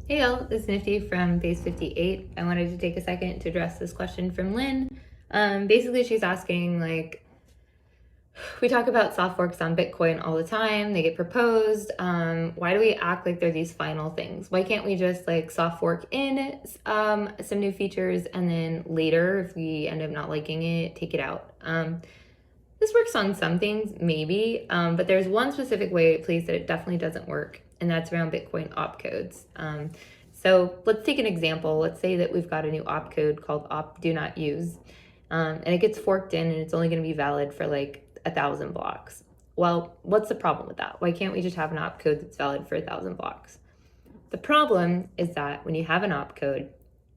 Hey y'all, this is Nifty from Base 58. I wanted to take a second to address this question from Lynn. Basically, she's asking, we talk about soft forks on Bitcoin all the time. They get proposed. Why do we act like they're these final things? Why can't we just soft fork in some new features and then later, if we end up not liking it, take it out? This works on some things, maybe, but there's one specific place that it definitely doesn't work, and that's around Bitcoin opcodes. So let's take an example. Let's say that we've got a new opcode called op do not use, and it gets forked in, and it's only going to be valid for 1,000 blocks. Well, what's the problem with that? Why can't we just have an opcode that's valid for 1,000 blocks? The problem is that when you have an opcode,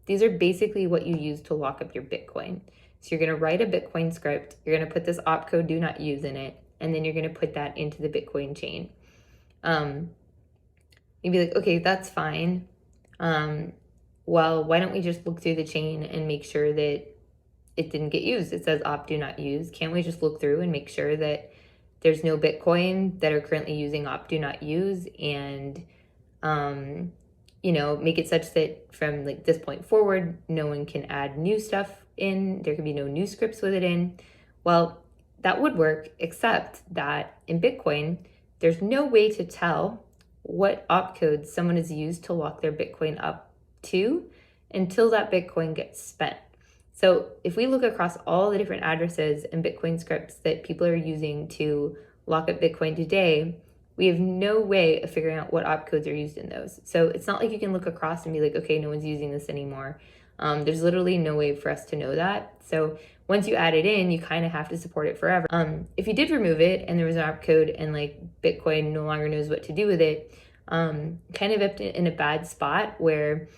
these are basically what you use to lock up your Bitcoin. So you're going to write a Bitcoin script, you're going to put this opcode do not use in it, and then you're going to put that into the Bitcoin chain. You'd be like, okay, that's fine. Well, why don't we just look through the chain and make sure that it didn't get used? It says op do not use. Can't we just look through and make sure that there's no Bitcoin that are currently using op do not use, and make it such that from this point forward, no one can add new stuff in. There can be no new scripts with it in. Well, that would work, except that in Bitcoin, there's no way to tell what opcodes someone has used to lock their Bitcoin up to until that Bitcoin gets spent. So if we look across all the different addresses and Bitcoin scripts that people are using to lock up Bitcoin today, we have no way of figuring out what opcodes are used in those. So it's not like you can look across and be like, okay, no one's using this anymore. There's literally no way for us to know that. So once you add it in, you kind of have to support it forever. If you did remove it and there was an opcode and Bitcoin no longer knows what to do with it, kind of up in a bad spot where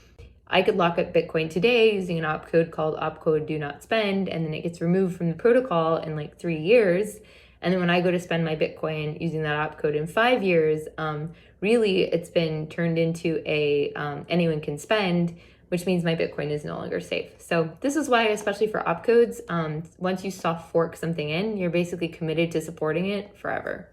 I could lock up Bitcoin today using an opcode called opcode do not spend, and then it gets removed from the protocol in 3 years. And then when I go to spend my Bitcoin using that opcode in 5 years, really it's been turned into a anyone can spend, which means my Bitcoin is no longer safe. So this is why, especially for opcodes, once you soft fork something in, you're basically committed to supporting it forever.